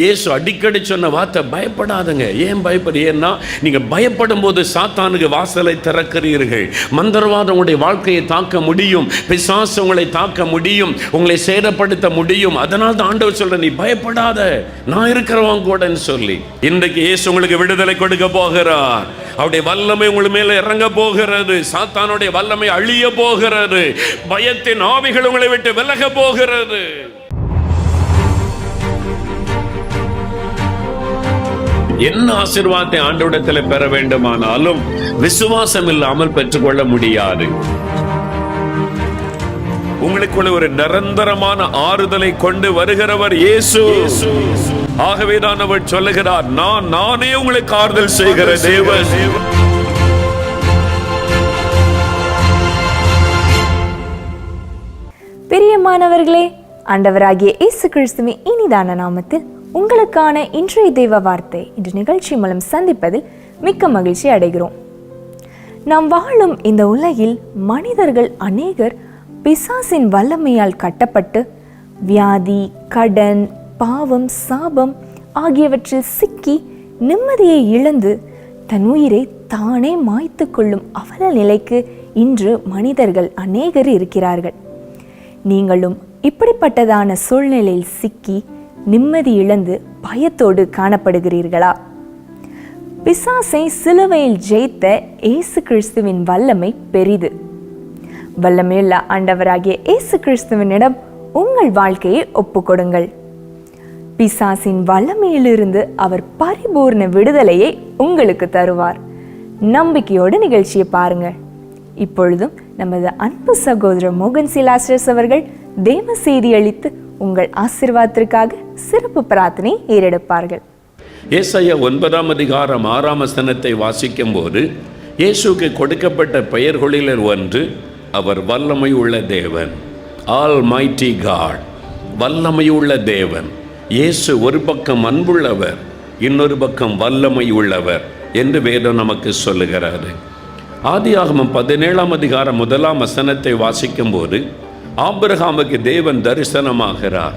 இயேசு அடிக்கடி சொன்ன வார்த்தை பயப்படாதுங்க. ஏன் ஏன்னா நீங்க பயப்படும் போது சாத்தானுக்கு வாசலை திறக்கிறீர்கள். மந்திரவாதம் உங்களுடைய வாழ்க்கையை தாக்க முடியும், பிசாசு உங்களை தாக்க முடியும், உங்களை சேதப்படுத்த முடியும். அதனால தான் ஆண்டவர் சொல்ற, நீ பயப்படாத, நான் இருக்கிறவன் கூடன்னு சொல்லி. இன்றைக்கு இயேசு உங்களுக்கு விடுதலை கொடுக்க போகிறார். அவருடைய வல்லமை உங்கள் மேல இறங்க போகிறது. சாத்தானுடைய வல்லமை அழிய போகிறது. பயத்தின் ஆவிகள் உங்களை விட்டு விலக போகிறது. என்ன ஆசீர்வாதத்தை ஆண்டவரிடத்தில் பெற வேண்டுமானாலும் விசுவாசம் இல்லாமல் பெற்றுக்கொள்ள முடியாது. உங்களுக்குள்ள ஒரு நிரந்தரமான ஆறுதலை கொண்டு வருகிறவர் இயேசு. ஆகவேதான் அவர் சொல்லுகிறார், நானே உங்களுக்கு ஆறுதல் செய்கிற தேவன். பிரியமானவர்களே, ஆண்டவராகிய இயேசு கிறிஸ்துவின் இனிதான நாமத்தில் உங்களுக்கான இன்றைய தெய்வ வார்த்தை இன்று நிகழ்ச்சி மூலம் சந்திப்பதில் மிக்க மகிழ்ச்சி அடைகிறோம். நாம் வாழும் இந்த உலகில் மனிதர்கள் அநேகர் பிசாசின் வல்லமையால் கட்டப்பட்டு வியாதி, கடன், பாவம், சாபம் ஆகியவற்றில் சிக்கி நிம்மதியை இழந்து தன் உயிரை தானே மாய்த்து கொள்ளும் அவல நிலைக்கு இன்று மனிதர்கள் அநேகர் இருக்கிறார்கள். நீங்களும் இப்படிப்பட்டதான சூழ்நிலையில் சிக்கி நிம்மதி இழந்து பயத்தோடு காணப்படுகிறீர்களா? பிசாசை சிலுவையில் ஜெயித்த இயேசு கிறிஸ்துவின் வல்லமை பெரிது. வல்லமையுள்ள ஆண்டவராகிய இயேசு கிறிஸ்துவினிடம் உங்கள் வாழ்க்கையை ஒப்புக்கொடுங்கள். பிசாசின் வல்லமையிலிருந்து அவர் பரிபூர்ண விடுதலையை உங்களுக்கு தருவார். நம்பிக்கையோடு நிகழ்ச்சியை பாருங்கள். இப்பொழுதும் நமது அன்பு சகோதரர் மோகன் சிலாஸ்டர்ஸ் அவர்கள் தேவ செய்தி அளித்து உங்கள் ஆசீர்வாதத்திற்காக சிறப்பு பிரார்த்தனை ஏறெடுப்பார்கள். ஏசாயா 9:6 வாசிக்கும் போது இயேசுக்கு கொடுக்கப்பட்ட பெயர்களில் ஒன்று அவர் வல்லமையுள்ள தேவன், ஆல்மைட்டி காட், வல்லமையுள்ள தேவன். இயேசு ஒரு பக்கம் அன்புள்ளவர், இன்னொரு பக்கம் வல்லமை உள்ளவர் என்று வேதம் நமக்கு சொல்லுகிறாரு. ஆதியாகமம் 17:1 வாசிக்கும் போது ஆபிரகாமுக்கு தேவன் தரிசனமாகிறார்.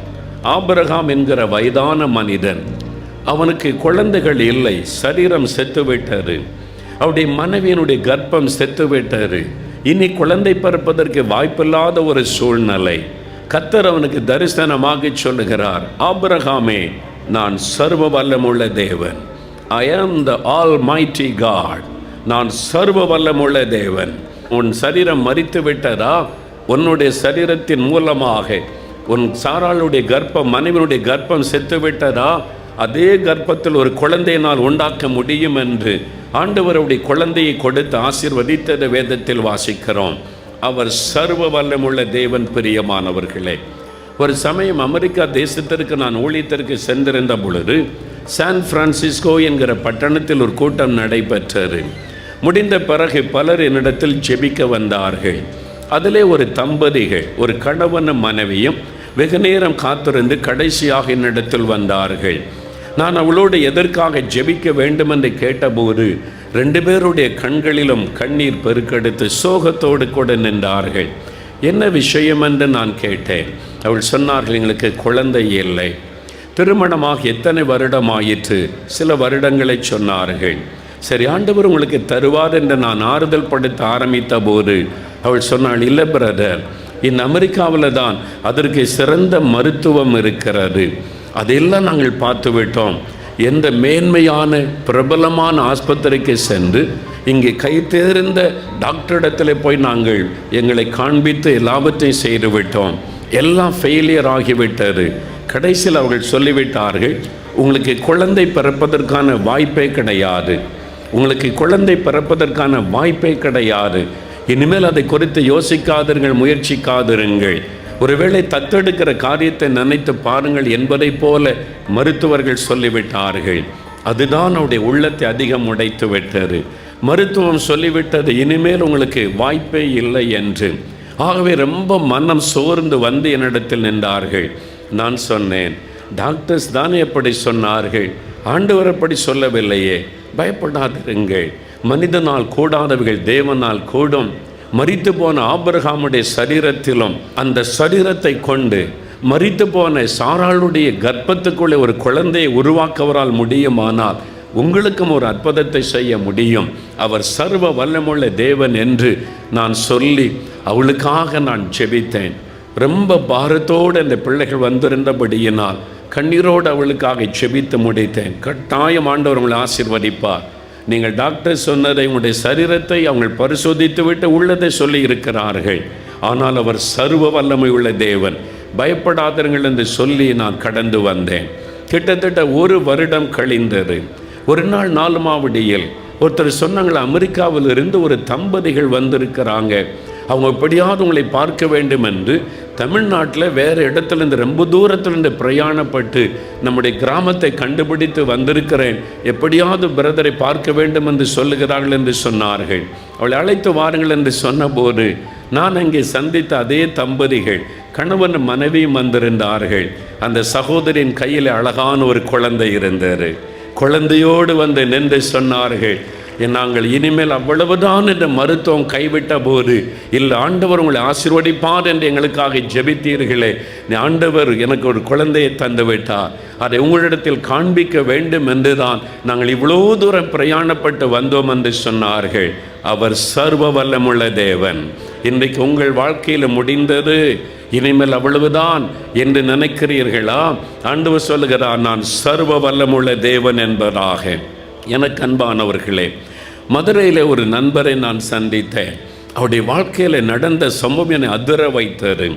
ஆபிரகாம் என்கிற வயதான மனிதன், அவனுக்கு குழந்தைகள் இல்லை, சரீரம் செத்துவிட்டது, அவருடைய மனைவியினுடைய கர்ப்பம் செத்துவிட்டது, இனி குழந்தை பிறப்பதற்கு வாய்ப்பில்லாத ஒரு சூழ்நிலை. கர்த்தர் அவனுக்கு தரிசனமாக சொல்லுகிறார், ஆபிரகாமே, நான் சர்வ வல்லமுள்ள தேவன், ஐ ஆம் த ஆல்மைட்டி காட், நான் சர்வ வல்லமுள்ள தேவன். உன் சரீரம் மரித்து விட்டதா? உன்னுடைய சரீரத்தின் மூலமாக உன் சாராளுடைய கர்ப்பம், மனைவியுடைய கர்ப்பம் செத்து விட்டதா? அதே கர்ப்பத்தில் ஒரு குழந்தையை நான் உண்டாக்க முடியும் என்று ஆண்டவருடைய குழந்தையை கொடுத்து ஆசீர்வதித்தது வேதத்தில் வாசிக்கிறோம். அவர் சர்வ வல்லமுள்ள தேவன். பிரியமானவர்களே, ஒரு சமயம் அமெரிக்கா தேசத்திற்கு நான் ஊழியத்திற்கு சென்றிருந்த பொழுது சான் பிரான்சிஸ்கோ என்கிற பட்டணத்தில் ஒரு கூட்டம் நடைபெற்றது. முடிந்த பிறகு பலர் என்னிடத்தில் ஜெபிக்க வந்தார்கள். அதிலே ஒரு தம்பதிகள், ஒரு கணவனும் மனைவியும் வெகு நேரம் காத்திருந்து கடைசியாக என்னிடத்தில் வந்தார்கள். நான் அவளோடு எதற்காக ஜெபிக்க வேண்டும் என்று கேட்டபோது 2 பேருடைய கண்களிலும் கண்ணீர் பெருக்கெடுத்து சோகத்தோடு கூட நின்றார்கள். என்ன விஷயம் என்று நான் கேட்டேன். அவள் சொன்னார்கள், எங்களுக்கு குழந்தை இல்லை, திருமணமாக எத்தனை வருடம் ஆயிற்று? சில வருடங்களை சொன்னார்கள். சரி, ஆண்டவர் உங்களுக்கு தருவார் என்று நான் ஆறுதல் படுத்த ஆரம்பித்த போது அவள் சொன்னாள், இல்லை பிரதர், இந்த அமெரிக்காவில் தான் அதற்கு சிறந்த மருத்துவம் இருக்கிறது, அதெல்லாம் நாங்கள் பார்த்து விட்டோம். எந்த மேன்மையான பிரபலமான ஆஸ்பத்திரிக்கு சென்று இங்கே கை தேர்ந்த டாக்டரிடத்தில் போய் நாங்கள் எங்களை காண்பித்து எல்லாவற்றையும் செய்து விட்டோம், எல்லாம் ஃபெயிலியர் ஆகிவிட்டது. கடைசியில் அவர்கள் சொல்லிவிட்டார்கள், உங்களுக்கு குழந்தை பிறப்பதற்கான வாய்ப்பே கிடையாது, உங்களுக்கு குழந்தை பிறப்பதற்கான வாய்ப்பே கிடையாது, இனிமேல் அதை குறித்து யோசிக்காதீர்கள், முயற்சிக்காதிருங்கள், ஒருவேளை தத்தெடுக்கிற காரியத்தை நினைத்து பாருங்கள் என்பதை போல மருத்துவர்கள் சொல்லிவிட்டார்கள். அதுதான் அவருடைய உள்ளத்தை அதிகம் உடைத்து விட்டது. மருத்துவம் சொல்லிவிட்டது, இனிமேல் உங்களுக்கு வாய்ப்பே இல்லை என்று. ஆகவே ரொம்ப மனம் சோர்ந்து வந்து என்னிடத்தில் நின்றார்கள். நான் சொன்னேன், டாக்டர்ஸ் தானே எப்படி சொன்னார்கள், ஆண்டவர் அப்படி சொல்லவில்லையே, பயப்படாதிருங்கள், மனிதனால் கூடாதவைகள் தேவனால் கூடும். மரித்து போன ஆபிரகாமுடைய சரீரத்திலும் அந்த சரீரத்தை கொண்டு மரித்து போன சாராளுடைய கர்ப்பத்துக்குள்ளே ஒரு குழந்தையை உருவாக்கவரால் முடியுமானால் உங்களுக்கும் ஒரு அற்புதத்தை செய்ய முடியும். அவர் சர்வ வல்லமுள்ள தேவன் என்று நான் சொல்லி அவளுக்காக நான் ஜெபித்தேன். ரொம்ப பாரத்தோடு அந்த பிள்ளைகள் வந்திருந்தபடியினால் கண்ணீரோடு அவளுக்காக ஜெபித்து முடித்தேன். கட்டாயம் ஆண்டவர் உங்களை ஆசீர்வதிப்பார். நீங்கள் டாக்டர் சொன்னதை, உங்களுடைய சரீரத்தை அவங்க பரிசோதித்து விட்டு உள்ளதை சொல்லி இருக்கிறார்கள். ஆனால் அவர் சர்வ வல்லமை உள்ள தேவன், பயப்படாதீர்கள் என்று சொல்லி நான் கடந்து வந்தேன். கிட்டத்தட்ட 1 வருடம் கழிந்தது. ஒரு நாள் 4 மாவடியில் ஒருத்தர் சொன்னாங்களா, அமெரிக்காவில் இருந்து ஒரு தம்பதிகள் வந்திருக்கிறாங்க, அவங்க எப்படியாவது உங்களை பார்க்க வேண்டும் என்று தமிழ்நாட்டில் வேறு இடத்துலேருந்து ரொம்ப தூரத்துலேருந்து பிரயாணப்பட்டு நம்முடைய கிராமத்தை கண்டுபிடித்து வந்திருக்கிறேன், எப்படியாவது பிரதரை பார்க்க வேண்டும் என்று சொல்லுகிறார்கள் என்று சொன்னார்கள். அவளை அழைத்து வாருங்கள் என்று சொன்னபோது நான் அங்கே சந்தித்த அதே தம்பதிகள் கணவன் மனைவியும் வந்திருந்தார்கள். அந்த சகோதரின் கையில் அழகான ஒரு குழந்தை இருந்தார். குழந்தையோடு வந்து நின்று சொன்னார்கள், நாங்கள் இனிமேல் அவ்வளவுதான் என்ற மருத்துவம் கைவிட்ட போது, இல்லை ஆண்டவர் உங்களை ஆசீர்வதிப்பார் என்று எங்களுக்காக ஜெபித்தீர்களே, ஆண்டவர் எனக்கு ஒரு குழந்தையை தந்து விட்டார், அதை உங்களிடத்தில் காண்பிக்க வேண்டும் என்றுதான் நாங்கள் இவ்வளோ தூரம் பிரயாணப்பட்டு வந்தோம் என்று சொன்னார்கள். அவர் சர்வ வல்லமுள்ள தேவன். இன்றைக்கு உங்கள் வாழ்க்கையில் முடிந்தது, இனிமேல் அவ்வளவுதான் என்று நினைக்கிறீர்களா? ஆண்டவர் சொல்லுகிறார், நான் சர்வ வல்லமுள்ள தேவன் என்பதாக. எனக்கு அன்பானவர்களே, மதுரையில் ஒரு நண்பரை நான் சந்தித்தேன். அவருடைய வாழ்க்கையில் நடந்த சம்பவம் என்னை அதிர வைத்தது.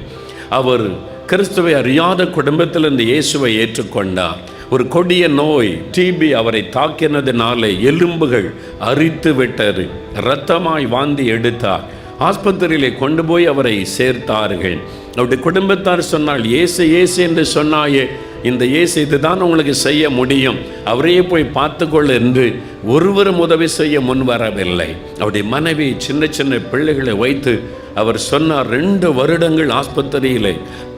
அவர் கிறிஸ்துவை அறியாத குடும்பத்திலிருந்து இயேசுவை ஏற்றுக்கொண்டார். ஒரு கொடிய நோய் டிபி அவரை தாக்கினதினாலே எலும்புகள் அரித்து விட்டது. இரத்தமாய் வாந்தி எடுத்தார். ஆஸ்பத்திரியிலே கொண்டு போய் அவரை சேர்த்தார்கள். அவருடைய குடும்பத்தார் சொன்னால், இயேசு இயேசு என்று சொன்னாயே, இந்த இயேசு இதுதான் உங்களுக்கு செய்ய முடியும், அவரையே போய் பார்த்துக்கொள் என்று ஒருவரும் உதவி செய்ய முன் வரவில்லை. அவருடைய மனைவி சின்ன சின்ன பிள்ளைகளை வைத்து அவர் சொன்னார், 2 வருடங்கள் ஆஸ்பத்திரியிலே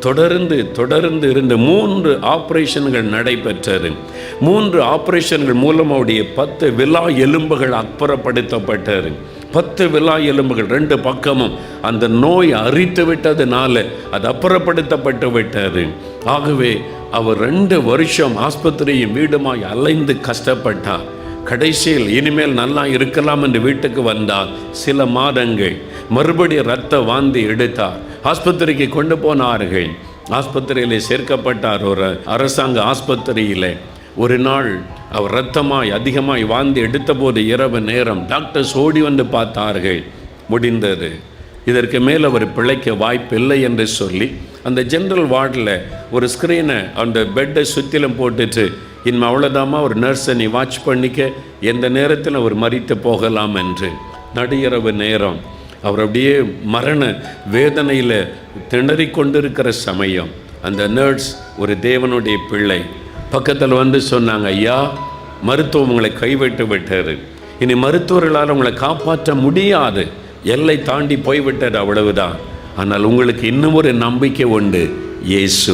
தொடர்ந்து இருந்து 3 ஆப்ரேஷன்கள் நடைபெற்றது. 3 ஆப்ரேஷன்கள் மூலம் அவருடைய 10 விலா எலும்புகள் அப்புறப்படுத்தப்பட்டது. 10 விலா எலும்புகள் 2 பக்கமும் அந்த நோய் அரித்து விட்டதுனால அது அப்புறப்படுத்தப்பட்டு விட்டது. ஆகவே அவர் 2 வருஷம் ஆஸ்பத்திரியும் வீடுமாய் அலைந்து கஷ்டப்பட்டார். கடைசியில் இனிமேல் நல்லா இருக்கலாம் என்று வீட்டுக்கு வந்தார். சில மாதங்கள் மறுபடியும் இரத்த வாந்தி எடுத்தார். ஆஸ்பத்திரிக்கு கொண்டு போனார்கள். ஆஸ்பத்திரியிலே சேர்க்கப்பட்டார். ஒரு அரசாங்க ஆஸ்பத்திரியிலே ஒரு நாள் அவர் இரத்தமாய் அதிகமாய் வாந்தி எடுத்தபோது இரவு நேரம் டாக்டர்ஸ் ஓடி வந்து பார்த்தார்கள். முடிந்தது, இதற்கு மேல் அவர் பிழைக்க வாய்ப்பில்லை என்று சொல்லி அந்த ஜென்ரல் வார்டில் ஒரு ஸ்க்ரீனை அந்த பெட்டை சுற்றிலும் போட்டுட்டு, இனிமே அவ்வளோதாமா, ஒரு நர்ஸை நீ வாட்ச் பண்ணிக்க, எந்த நேரத்தில் அவர் மரித்து போகலாம் என்று. நடுஇரவு நேரம் அவர் அப்படியே மரண வேதனையில் திணறி கொண்டிருக்கிற சமயம் அந்த நர்ஸ், ஒரு தேவனுடைய பிள்ளை, பக்கத்தில் வந்து சொன்னாங்க, ஐயா, மருத்துவம் உங்களை கைவிட்டு விட்டார், இனி மருத்துவர்களால் உங்களை காப்பாற்ற முடியாது, எல்லை தாண்டி போய்விட்டது, அவ்வளவுதான். ஆனால் உங்களுக்கு இன்னும் ஒரு நம்பிக்கை உண்டு, இயேசு,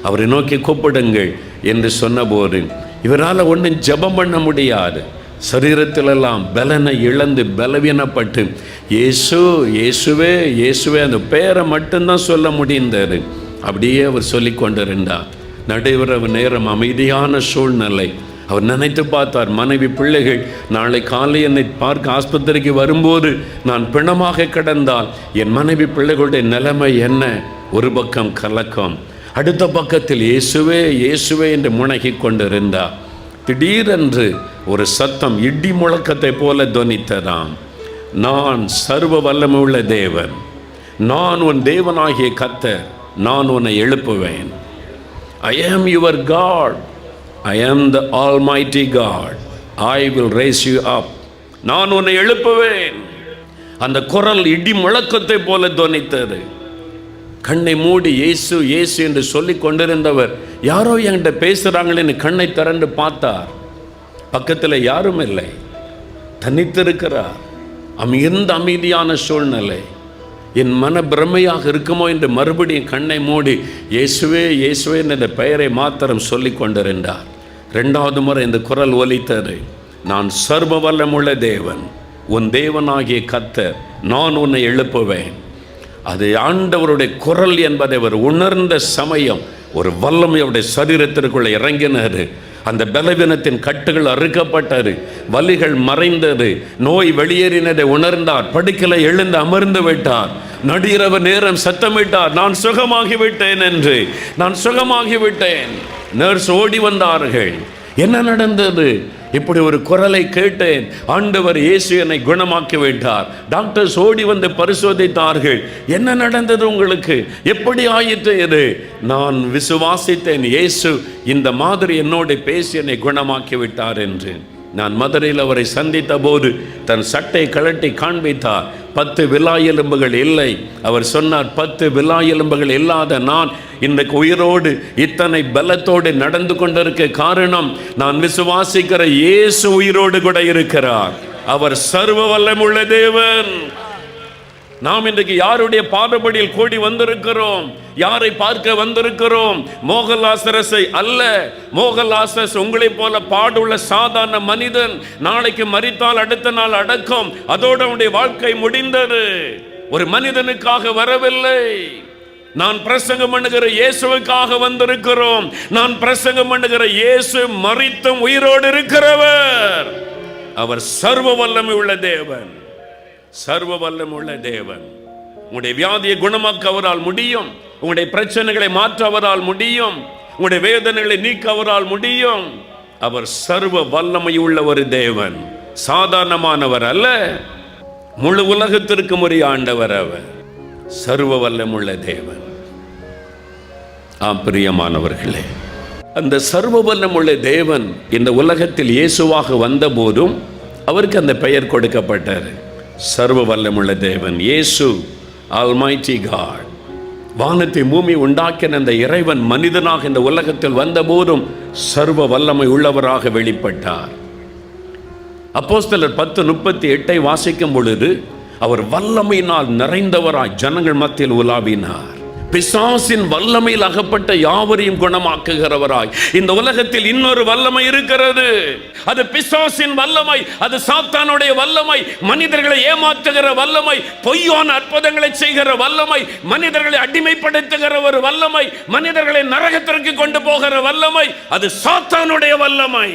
அவரை நோக்கி கூப்பிடுங்கள் என்று சொன்னபோது இவரால் ஒன்றும் ஜெபம் பண்ண முடியாது. சரீரத்திலெல்லாம் பலனை இழந்து பலவீனப்பட்டு இயேசு இயேசுவே இயேசுவே அந்த பேரை மட்டும்தான் சொல்ல முடிந்தது. அப்படியே அவர் சொல்லி கொண்டிருந்தார். நடுவரவு நேரம் அமைதியான சூழ்நிலை. அவர் நினைத்து பார்த்தார், மனைவி பிள்ளைகள் நாளை காலை என்னை பார்க்க ஆஸ்பத்திரிக்கு வரும்போது நான் பிணமாக கிடந்தால் என் மனைவி பிள்ளைகளுடைய நிலைமை என்ன? ஒரு பக்கம் கலக்கம், அடுத்த பக்கத்தில் இயேசுவே இயேசுவே என்று முனகி கொண்டிருந்தார். திடீரென்று ஒரு சத்தம் இடி முழக்கத்தை போல துவனித்ததாம். நான் சர்வ வல்லமையுள்ள தேவன், நான் உன் தேவனாகிய கர்த்தர், நான் உன்னை எழுப்புவேன். I am your God, I am the Almighty God, I will raise you up. நான் உன்னை எழுப்புவேன். அந்த குரல் இடி முழக்கத்தை போல துவனித்தது. கண்ணை மூடி இயேசு இயேசு என்று சொல்லி கொண்டிருந்தவர் யாரோ என்கிட்ட பேசுகிறாங்களேன்னு கண்ணை திறந்து பார்த்தார். பக்கத்தில் யாரும் இல்லை, தனித்திருக்கிறார். மிகுந்த அமைதியான சூழ்நிலை. என் மன பிரமையாக இருக்குமோ என்று மறுபடியும் கண்ணை மூடி இயேசுவே இயேசுவே என்ற பெயரை மாத்திரம் சொல்லி கொண்டிருந்தார். 2வது முறை இந்த குரல் ஒலித்தது, நான் சர்வ வல்லமுள்ள தேவன், உன் தேவனாகிய கர்த்தர், நான் உன்னை எழுப்புவேன். அது ஆண்டவருடைய குரல் என்பதை அவர் உணர்ந்த சமயம் ஒரு வல்லமை அவருடைய சரீரத்திற்குள்ளே இறங்கினார். அந்த பலவீனத்தின் கட்டுகள் அறுக்கப்பட்டது, வலிகள் மறைந்தது, நோய் வெளியேறினதை உணர்ந்தார். படுக்கலை எழுந்து அமர்ந்து விட்டார். நடுஇரவு நேரம் சத்தமிட்டார், நான் சுகமாகிவிட்டேன் என்று. நான் சுகமாகிவிட்டேன். நர்ஸ் ஓடி வந்தார்கள். என்ன நடந்தது? இப்படி ஒரு குரலை கேட்டேன், ஆண்டவர் இயேசு என்னை குணமாக்கி விட்டார். டாக்டர்ஸ் ஓடி வந்து பரிசோதித்தார்கள். என்ன நடந்தது உங்களுக்கு? எப்படி ஆயிற்று இது? நான் விசுவாசித்தேன், இயேசு இந்த மாதிரி என்னோடு பேசி என்னை குணமாக்கி விட்டார் என்று. நான் மதுரையில் அவரை சந்தித்த போது தன் சட்டை கழட்டி காண்பித்தார். 10 விலா எலும்புகள் இல்லை. அவர் சொன்னார், 10 விலா எலும்புகள் இல்லாத நான் இன்றைக்கு உயிரோடு இத்தனை பலத்தோடு நடந்து கொண்டிருக்க காரணம், நான் விசுவாசிக்கிற இயேசு உயிரோடு கூட இருக்கிறார். அவர் சர்வ வல்லமுள்ள தேவன். நாம் இன்றைக்கு யாருடைய பாதபடியில் கூடி வந்திருக்கிறோம்? யாரை பார்க்க வந்திருக்கிறோம்? மோகலாசரஸை அல்ல. மோகலாசரஸ் உங்களை போல பாடுள்ள சாதாரண மனிதன். நாளைக்கு மரித்தால் அடுத்த நாள் அடக்கம், அதோடு அவனுடைய வாழ்க்கை முடிந்தது. ஒரு மனிதனுக்காக வரவில்லை. நான் பிரசங்கம் பண்ணுகிற இயேசுவுக்காக வந்திருக்கிறோம். நான் பிரசங்கம் பண்ணுகிற இயேசு மரித்தும் உயிரோடு இருக்கிறவர். அவர் சர்வ வல்லமை உள்ள தேவன். சர்வ வல்லமுள்ள தேவன். உங்களுடைய வியாதியை குணமாக்க அவரால் முடியும். உங்களுடைய பிரச்சனைகளை மாற்ற அவரால் முடியும். உங்களுடைய வேதனைகளை நீக்க அவரால் முடியும். அவர் சர்வ வல்லமை உள்ள ஒரு தேவன். சாதாரணமானவர் அல்ல. முழு உலகத்திற்கு உரிய ஆண்டவர் அவர். சர்வ வல்லமுள்ள தேவன். பிரியமானவர்களே, அந்த சர்வ வல்லமுள்ள தேவன் இந்த உலகத்தில் இயேசுவாக வந்த போதும் அவருக்கு அந்த பெயர் கொடுக்கப்பட்டார். சர்வ வல்லமுள்ள தேவன், இயேசு, ஆல்மைட்டி காட். வானத்தை பூமி உண்டாக்கின அந்த இறைவன் மனிதனாக இந்த உலகத்தில் வந்த போதும் சர்வ வல்லமை உள்ளவராக வெளிப்பட்டார். அப்போஸ்தலர் 10:38 வாசிக்கும் பொழுது அவர் வல்லமையினால் நிறைந்தவராய் ஜனங்கள் மத்தியில் உலாவினார். பிசாசின் வல்லமையில் அகப்பட்ட யாவரையும் குணமாக்குகிறவராய். இந்த உலகத்தில் இன்னொரு வல்லமை இருக்கிறது. அது பிசாசின் வல்லமை. அது சாத்தானுடைய வல்லமை. மனிதர்களை ஏமாற்றுகிற வல்லமை, பொய்யான அற்புதங்களை செய்கிற வல்லமை, மனிதர்களை அடிமைப்படுத்துகிற ஒரு வல்லமை, மனிதர்களை நரகத்திற்கு கொண்டு போகிற வல்லமை. அது சாத்தானுடைய வல்லமை.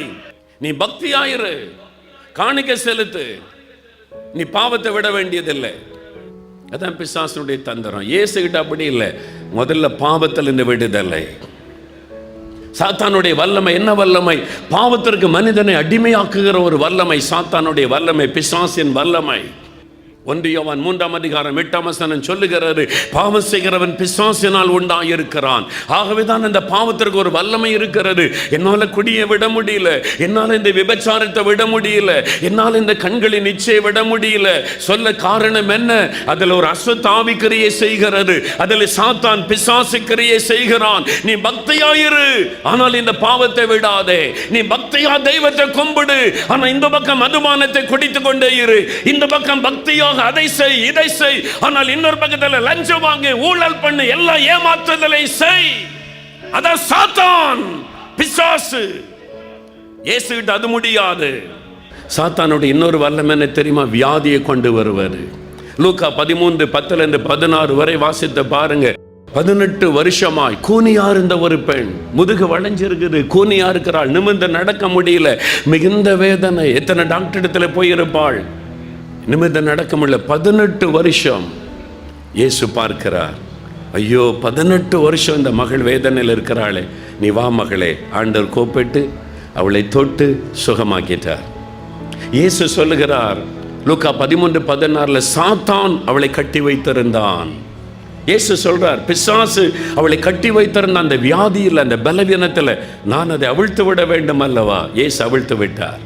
நீ பக்தியாயிரு, காணிக்கை செலுத்து, நீ பாவத்தை விட வேண்டியதில்லை. அதான் பிசாசனுடைய தந்திரம். இயேசுகிட்ட அப்படி இல்லை. முதல்ல பாவத்தில் இருந்து விடுதலை. சாத்தானுடைய வல்லமை என்ன வல்லமை? பாவத்திற்கு மனிதனை அடிமையாக்குகிற ஒரு வல்லமை சாத்தானுடைய வல்லமை, பிசாசின் வல்லமை. 1 யோவான் 3:8 சொல்லுகிறது, பாவம் செய்கிறவன் பிசாசினால் உண்டாயிருக்கிறான். ஆகவேதான் அந்த பாவத்திற்கு ஒரு வல்லமை இருக்கிறது. என்னால் குடியை விட முடியல, என்னால் இந்த விபச்சாரத்தை விட முடியல, என்னால் இந்த கண்களின் இச்சையை விட முடியல. சொல்ல காரணம் என்ன? அதில் ஒரு அசுத்தாவி கிரியை செய்கிறது. அதில் சாத்தான் பிசாசு கிரியை செய்கிறான். நீ பக்தியாயிரு, ஆனால் இந்த பாவத்தை விடாதே. நீ பக்தியா தெய்வத்தை கும்பிடு, ஆனால் இந்த பக்கம் மதுபானத்தை குடித்துக் கொண்டே இரு. இந்த பக்கம் பக்தியா அதை செய், இதை செய், ஆனால் இன்னொரு பக்கத்தில் லஞ்சம் வாங்கு, ஊழல் பண்ணு, எல்லாம் ஏமாற்றுதலை செய். அதான் சாத்தான், பிசாசு. இயேசுகிட்ட அது முடியாது. சாத்தானுடைய இன்னொரு வல்லமை என்ன தெரியுமா? வியாதியை கொண்டு வருவது. லூக்கா 13:10-16 வரை வாசித்த பாருங்க. 18 வருஷமாய் கூனியா இருந்த ஒரு பெண், முதுகு வளைஞ்சிருக்குது, கூனியா இருக்கிறாள், நிமிர்ந்து நடக்க முடியல, மிகுந்த வேதனை. எத்தனை டாக்டர் இடத்துல போயிருப்பாள், நிமிர்ந்து நடக்க முடியல. 18 வருஷம் இயேசு பார்க்கிறார். ஐயோ, 18 வருஷம் இந்த மகள் வேதனையில் இருக்கிறாளே, நீ வா மகளே. ஆண்டவர் கூப்பிட்டு அவளை தொட்டு சுகமாக்கிட்டார். இயேசு சொல்லுகிறார் லூக்கா 13:16, சாத்தான் அவளை கட்டி வைத்திருந்தான். இயேசு சொல்றார், பிசாசு அவளை கட்டி வைத்திருந்த அந்த வியாதியில், அந்த பலவீனத்தில் நான் அதை அவிழ்த்து விட வேண்டும் அல்லவா? இயேசு அவிழ்த்து விட்டார்.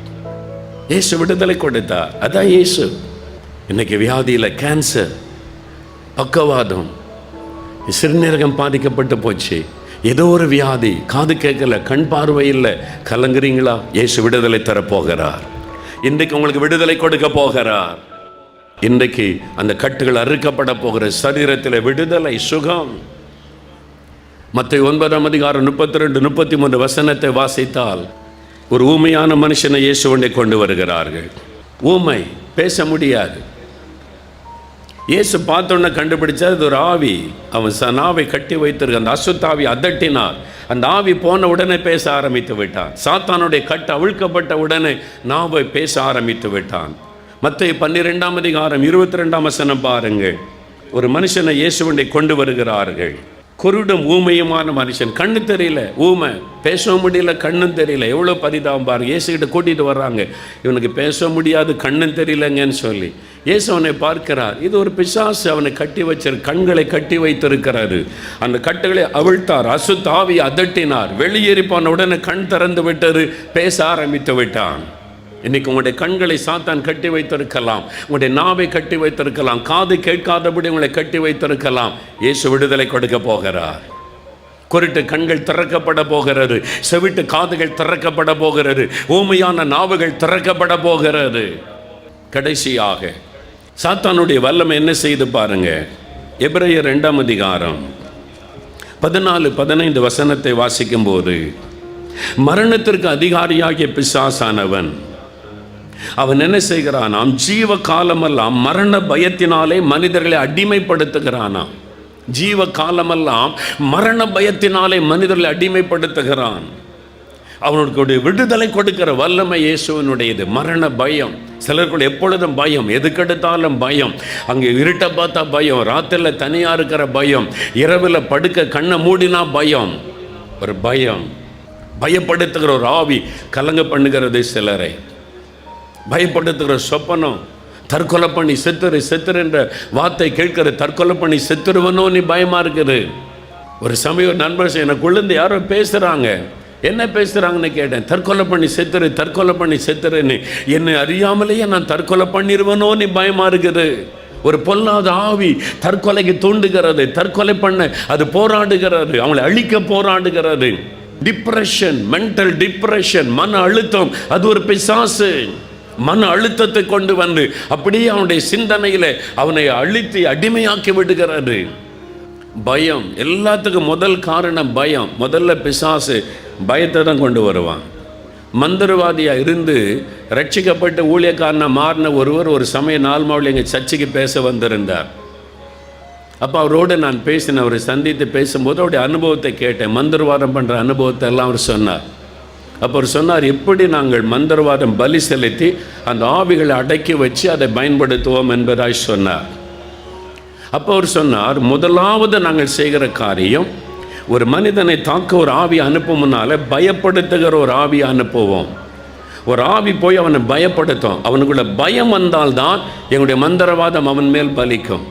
இயேசு விடுதலை கொடுத்தார். அதான் இயேசு. இன்னைக்கு வியாதியில் கேன்சர், பக்கவாதம், சிறுநீரகம் பாதிக்கப்பட்டு போச்சு, ஏதோ ஒரு வியாதி, காது கேட்கல, கண் பார்வை இல்லை, கலங்குறீங்களா? இயேசு விடுதலை தரப்போகிறார். இன்றைக்கு உங்களுக்கு விடுதலை கொடுக்க போகிறார். இன்றைக்கு அந்த கட்டுகள் அறுக்கப்பட போகிற சரீரத்தில் விடுதலை, சுகம். மத்தேயு 9:32-33 வாசித்தால் ஒரு ஊமையான மனுஷனை இயேசுவனை கொண்டு வருகிறார்கள். ஊமை, பேச முடியாது. இயேசு பார்த்தோன்னே கண்டுபிடிச்சா அது ஒரு ஆவி. அவன் நாவை கட்டி வைத்திருக்க அந்த அசுத்தாவி அதட்டினார். அந்த ஆவி போன உடனே பேச ஆரம்பித்து விட்டான். சாத்தானுடைய கட்டு அவிழ்க்கப்பட்ட உடனே நாவை பேச ஆரம்பித்து விட்டான். மத்தேயு 12ஆம் அதிகாரம் 22ஆம் வசனம் பாருங்கள். ஒரு மனுஷனை இயேசுவண்டை கொண்டு வருகிறார்கள். குருடும் ஊமையுமான மனுஷன், கண்ணு தெரியல, ஊமை, பேச முடியல, கண்ணும் தெரியல. எவ்வளோ பரிதாபம் பாருங்க. இயேசுகிட்ட கூட்டிகிட்டு வர்றாங்க. இவனுக்கு பேச முடியாது, கண்ணும் தெரியலங்கன்னு சொல்லி இயேசு அவனை பார்க்கிறார். இது ஒரு பிசாசு அவனை கட்டி கண்களை கட்டி வைத்திருக்கிறாரு. அந்த கட்டுகளை அவிழ்த்தார். அசுத்தாவி அதட்டினார். வெளியேறி போன உடனே கண் திறந்து விட்டது, பேச ஆரம்பித்து விட்டான். இன்னைக்கு உங்களுடைய கண்களை சாத்தான் கட்டி வைத்திருக்கலாம், உங்களுடைய நாவை கட்டி வைத்திருக்கலாம், காது கேட்காதபடி உங்களை கட்டி வைத்திருக்கலாம். இயேசு விடுதலை கொடுக்க போகிறார். குருட்டு கண்கள் திறக்கப்பட போகிறது, செவிட்டு காதுகள் திறக்கப்பட போகிறது, ஊமையான நாவுகள் திறக்கப்பட போகிறது. கடைசியாக சாத்தானுடைய வல்லமை என்ன செய்து பாருங்க. எபிரேயர் 2ஆம் அதிகாரம் 14-15 வசனத்தை வாசிக்கும் போது, மரணத்திற்கு அதிகாரியாகிய பிசாசானவன் அவன் என்ன செய்கிறானாம், ஜீவ காலமெல்லாம் மரண பயத்தினாலே மனிதர்களை அடிமைப்படுத்துகிறானாம். ஜீவ காலமெல்லாம் மரண பயத்தினாலே மனிதர்களை அடிமைப்படுத்துகிறான். அவனுடைய விடுதலை கொடுக்கிற வல்லமை இயேசுவனுடையது. மரண பயம், சிலர்கள் எப்பொழுதும் பயம், எதுக்கெடுத்தாலும் பயம். அங்கே இருட்ட பார்த்தா பயம், ராத்திரியில் தனியாக இருக்கிற பயம், இரவில் படுக்க கண்ணை மூடினா பயம். ஒரு பயம், பயப்படுத்துகிற ஒரு ஆவி கலங்க பண்ணுகிறது சிலரை. பயப்படுத்துகிற சொப்பனம், தற்கொலை பண்ணி செத்துரு என்ற வார்த்தை கேட்கிற, தற்கொலை பண்ணி செத்துருவனோ நீ பயமா இருக்குது. ஒரு சமயம் நண்பர் எனக்குள்ளேருந்து யாரோ பேசுகிறாங்க. என்ன பேசுகிறாங்கன்னு கேட்டேன். தற்கொலை பண்ணி செத்துருன்னு. என்னை அறியாமலேயே நான் தற்கொலை பண்ணிடுவனோ நீ பயமா இருக்குது. ஒரு பொல்லாத ஆவி தற்கொலைக்கு தூண்டுகிறது, தற்கொலை பண்ண அது போராடுகிறது, அவங்களை அழிக்க போராடுகிறது. டிப்ரெஷன், மென்டல் டிப்ரெஷன், மன அழுத்தம், அது ஒரு பிசாசு. மன அழுத்தத்தை கொண்டு வந்து அப்படியே அவனுடைய சிந்தனையில் அவனை அழுத்தி அடிமையாக்கி விடுகிறது. பயம், எல்லாத்துக்கும் முதல் காரணம் பயம். முதல்ல பிசாசு பயத்தை தான் கொண்டு வருவான். மந்திரவாதியாக இருந்து ரட்சிக்கப்பட்டு ஊழியக்காரனை மாறின ஒருவர் ஒரு சமய நாள்மாவில் எங்கள் சர்ச்சைக்கு பேச வந்திருந்தார். அப்போ அவரோடு நான் பேசினேன். அவரை சந்தித்து பேசும்போது அவருடைய அனுபவத்தை கேட்டேன். மந்திரவாதம் பண்ணுற அனுபவத்தை எல்லாம் அவர் சொன்னார். அப்போ அவர் சொன்னார், எப்படி நாங்கள் மந்திரவாதம் பலி செலுத்தி அந்த ஆவிகளை அடக்கி வச்சு அதை பயன்படுத்துவோம் என்பதாய் சொன்னார். அப்போ அவர் சொன்னார், முதலாவது நாங்கள் செய்கிற காரியம், ஒரு மனிதனை தாக்க ஒரு ஆவி அனுப்பும் முன்னால் பயப்படுத்துகிற ஒரு ஆவி அனுப்புவோம். ஒரு ஆவி போய் அவனை பயப்படுத்தும். அவனுக்குள்ள பயம் வந்தால்தான் எங்களுடைய மந்திரவாதம் அவன் மேல் பலிக்கும்.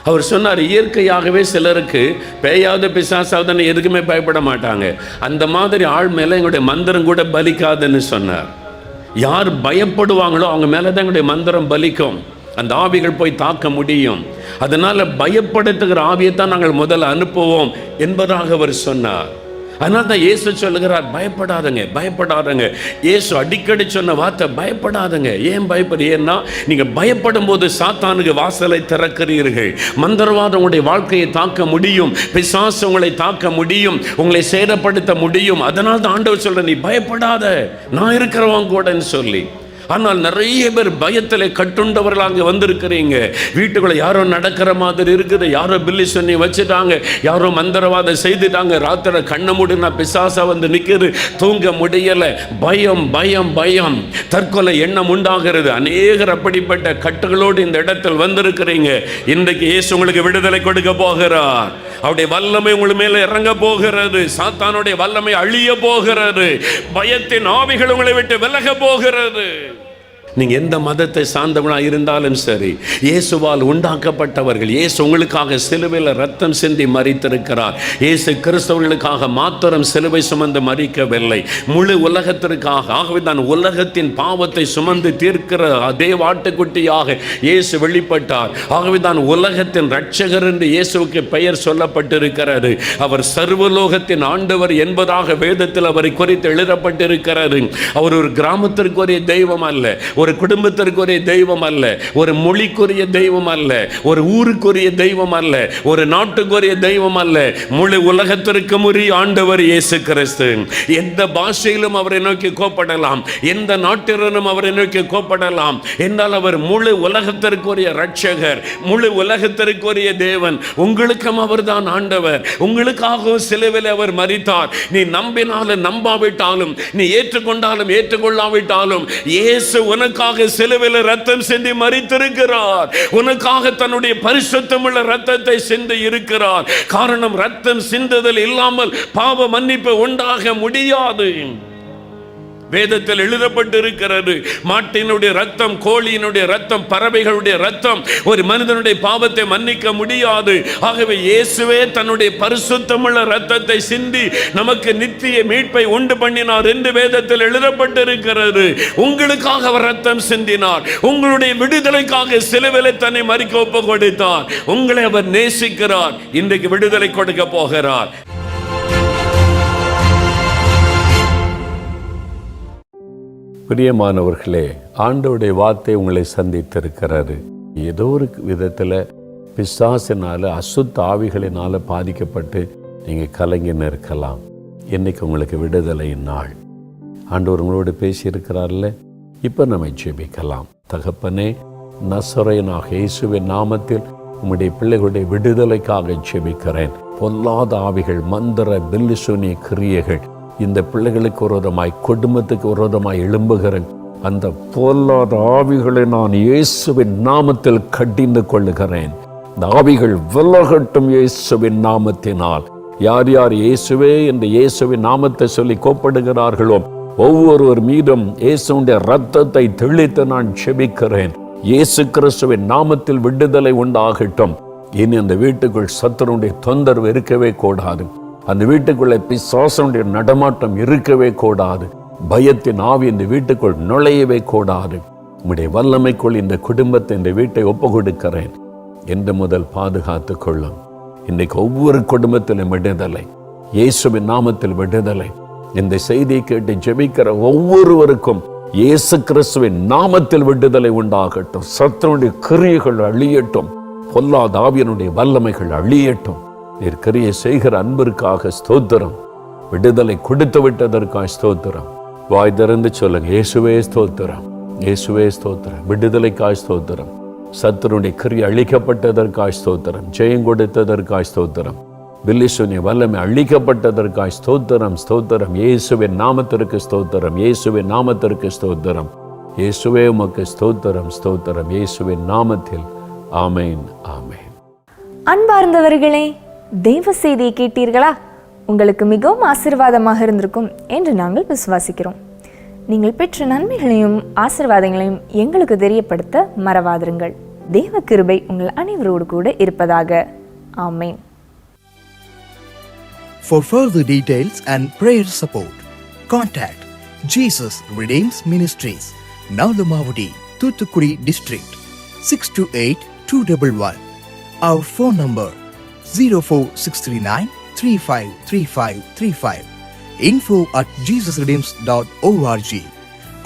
அவர் சொன்னார், இயற்கையாகவே சிலருக்கு பேயாவது பிசாசாவதுன்னு எதுக்குமே பயப்பட மாட்டாங்க. அந்த மாதிரி ஆள் மேலே எங்களுடைய மந்திரம் கூட பலிக்காதுன்னு சொன்னார். யார் பயப்படுவாங்களோ அவங்க மேலே தான் எங்களுடைய மந்திரம் பலிக்கும். அந்த ஆவிகள் போய் தாக்க முடியும். அதனால் பயப்படுத்துகிற ஆவியைத்தான் நாங்கள் முதல்ல அனுப்புவோம் என்பதாக அவர் சொன்னார். அதனால தான் இயேசு சொல்லுகிறார், பயப்படாதங்க. இயேசு அடிக்கடி சொன்ன வார்த்தை பயப்படாதங்க. ஏன் ஏன்னா நீங்கள் பயப்படும் போது சாத்தானுக்கு வாசலை திறக்கிறீர்கள். மந்திரவாதம் உங்களுடைய வாழ்க்கையை தாக்க முடியும், பிசாசு உங்களை தாக்க முடியும், உங்களை சேதப்படுத்த முடியும். அதனால தான் ஆண்டவர் சொல்ற, நீ பயப்படாத, நான் இருக்கிறவன் கூடன்னு சொல்லி. ஆனால் நிறைய பேர் பயத்தில் கட்டுண்டவர்கள் அங்கே வந்திருக்கிறீங்க. வீட்டுக்குள்ளே யாரோ நடக்கிற மாதிரி இருக்குது, யாரோ பில்லி சொல்லி வச்சுட்டாங்க, யாரோ மந்திரவாதம் செய்துட்டாங்க. ராத்திர கண்ணை மூடினா பிசாசா வந்து நிற்குது, தூங்க முடியலை. பயம், தற்கொலை எண்ணம் உண்டாகிறது. அநேகர் அப்படிப்பட்ட கட்டுகளோடு இந்த இடத்தில் வந்திருக்கிறீங்க. இன்றைக்கு இயேசு உங்களுக்கு விடுதலை கொடுக்க போகிறார். அவருடைய வல்லமை உங்கள் மேலே இறங்க போகிறது. சாத்தானுடைய வல்லமை அழிய போகிறது. பயத்தின் ஆவிகள் உங்களை விட்டு விலக போகிறது. நீங்கள் எந்த மதத்தை சார்ந்தவனாக இருந்தாலும் சரி, இயேசுவால் உண்டாக்கப்பட்டவர்கள். இயேசு உங்களுக்காக சிலுவையில் ரத்தம் சிந்தி மரித்திருக்கிறார். இயேசு கிறிஸ்தவர்களுக்காக மாத்திரம் சிலுவை சுமந்து மரிக்கவில்லை, முழு உலகத்திற்காக. ஆகவே தான் உலகத்தின் பாவத்தை சுமந்து தீர்க்கிற அதே ஆட்டுக்குட்டியாக இயேசு வெளிப்பட்டார். ஆகவே தான் உலகத்தின் இரட்சகர் என்று இயேசுவுக்கு பெயர் சொல்லப்பட்டிருக்கிறது. அவர் சர்வலோகத்தின் ஆண்டவர் என்பதாக வேதத்தில் அவரை குறித்து எழுதப்பட்டிருக்கிறது. அவர் ஒரு கிராமத்திற்குரிய தெய்வம் அல்ல, ஒரு குடும்பத்திற்குரிய தெய்வம் அல்ல, ஒரு மொழிக்குரிய தெய்வம் அல்ல, ஒரு ஊருக்குரிய தெய்வம் அல்ல, ஒரு நாட்டுக்குரிய தெய்வம் அல்ல. முழு உலகத்திற்கு உரிய ஆண்டவர் இயேசு கிறிஸ்து. எந்த பாஷையிலும் அவரை நோக்கி கோப்படலாம், எந்த நாட்டிலும் அவரை நோக்கி கோப்படலாம். என்றால் அவர் முழு உலகத்திற்குரிய ரட்சகர், முழு உலகத்திற்குரிய தேவன். உங்களுக்கும் அவர்தான் ஆண்டவர். உங்களுக்காக சிலுவையில் அவர் மரித்தார். நீ நம்பினாலும் நம்பாவிட்டாலும், நீ ஏற்றுக்கொண்டாலும் ஏற்றுக்கொள்ளாவிட்டாலும், இயேசு உனக்காக சிலுவையில் ரத்தம் சிந்தி மரித்திருக்கிறார். உனக்காக தன்னுடைய பரிசுத்தமுள்ள ரத்தத்தை சிந்தி இருக்கிறார். காரணம், ரத்தம் சிந்துதல் இல்லாமல் பாவ மன்னிப்பு உண்டாக முடியாது. வேதத்தில் எழுதப்பட்டிருக்கிறது, மாட்டினுடைய ரத்தம், கோழியினுடைய ரத்தம், பறவைகளுடைய ரத்தம் ஒரு மனிதனுடைய பாவத்தை மன்னிக்க முடியாது. ஆகவே இயேசுவே தன்னுடைய பரிசுத்தமுள்ள ரத்தத்தை சிந்தி நமக்கு நித்திய மீட்பை உண்டு பண்ணினார் என்று வேதத்தில் எழுதப்பட்டிருக்கிறது. உங்களுக்காக அவர் ரத்தம் சிந்தினார். உங்களுடைய விடுதலைக்காக சிலுவையிலே தன்னை மரிக்க ஒப்பு கொடுத்தார். உங்களை அவர் நேசிக்கிறார். இன்றைக்கு விடுதலை கொடுக்க போகிறார். பிரியமானவர்களே, ஆண்டவருடைய வார்த்தை உங்களை சந்தித்திருக்கிறாரு. ஏதோ ஒரு விதத்தில் பிசாசினால, அசுத்த ஆவிகளினால பாதிக்கப்பட்டு நீங்கள் கலங்கின்னு இருக்கலாம். இன்னைக்கு உங்களுக்கு விடுதலையின் நாள். ஆண்டவர் உங்களோடு பேசியிருக்கிறார்ல. இப்போ நம்ம ஜெபிக்கலாம். தகப்பனே, நசரேயனாக இயேசுவின் நாமத்தில் உம்முடைய பிள்ளைகளுடைய விடுதலைக்காக ஜெபிக்கிறேன். பொல்லாத ஆவிகள், மந்திர பில்லிசூனிய கிரியைகள், இந்த பிள்ளைகளுக்கு விரோதமாய், குடும்பத்துக்கு விரோதமாய் எழும்புகிற அந்த பொல்லாத ஆவிகளை நான் இயேசுவின் நாமத்தில் கடிந்து கொள்ளுகிறேன். இந்த ஆவிகள் விலகட்டும் இயேசுவின் நாமத்தினால். யார் யார் இயேசுவே என்று இயேசுவின் நாமத்தை சொல்லி கோப்படுகிறார்களோ ஒவ்வொருவர் மீதும் இயேசுடைய இரத்தத்தை தெளித்து நான் ஜெபிக்கிறேன். இயேசு கிறிஸ்துவின் நாமத்தில் விடுதலை உண்டாகட்டும். இனி அந்த வீட்டுக்குள் சத்துருடைய தொந்தரவு இருக்கவே கூடாது. அந்த வீட்டுக்குள்ளே பிசாசுடைய நடமாட்டம் இருக்கவே கூடாது. பயத்தின் ஆவி இந்த வீட்டுக்குள் நுழையவே கூடாது. உம்முடைய வல்லமைக்குள் இந்த குடும்பத்தை, இந்த வீட்டை ஒப்பு கொடுக்கிறேன். என்று முதல் பாதுகாத்துக் கொள்ளும். இன்றைக்கு ஒவ்வொரு குடும்பத்திலும் விடுதலை, இயேசுவின் நாமத்தில் விடுதலை. இந்த செய்தியை கேட்டு ஜெபிக்கிற ஒவ்வொருவருக்கும் இயேசு கிறிஸ்துவின் நாமத்தில் விடுதலை உண்டாகட்டும். சத்துருடைய கிரியைகள் அழியட்டும். பொல்லாத ஆவியினுடைய வல்லமைகள் அழியட்டும். நீர் கிரியை செய்கிற அன்பிற்காக ஸ்தோத்திரம். விடுதலை கொடுத்து விட்டதற்காக ஸ்தோத்திரம். வாய் திறந்து சொல்லுங்க, இயேசுவே ஸ்தோத்திரம், இயேசுவே ஸ்தோத்திரம். விடுதலைக்காய் ஸ்தோத்திரம். சத்துருடைய கிரியை அழிக்கப்பட்டதற்காய் ஸ்தோத்திரம். ஜெயம் கொடுத்ததற்காய் ஸ்தோத்திரம். பில்லிசூனிய வல்லமை அழிக்கப்பட்டதற்காய் ஸ்தோத்திரம், ஸ்தோத்திரம். இயேசுவின் நாமத்திற்கு ஸ்தோத்திரம், இயேசுவின் நாமத்திற்கு ஸ்தோத்திரம். இயேசுவே உமக்கு ஸ்தோத்திரம், ஸ்தோத்திரம். இயேசுவின் நாமத்தில் ஆமேன், ஆமேன். அன்பார்ந்தவர்களே, தெய்வ செய்தியை கேட்டீர்களா? உங்களுக்கு மிகவும் ஆசீர்வாதமாக இருந்திருக்கும் என்று நாங்கள் விசுவாசிக்கிறோம். நீங்கள் பெற்ற நன்மைகளையும் ஆசீர்வாதங்களையும் எங்களுக்கு தெரியப்படுத்த மறவாதிருங்கள். தேவ கிருபை உங்கள் அனைவரோடு கூட இருப்பதாக. ஆமென். For further details and prayer support, contact Jesus Redeems Ministries, Nalumavudi, Thoothukudi District, 628-211. Our phone number 04639 353535. info@jesusredeems.org.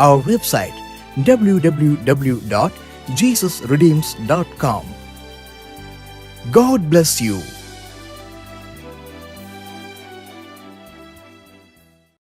Our website www.jesusredeems.com. God bless you.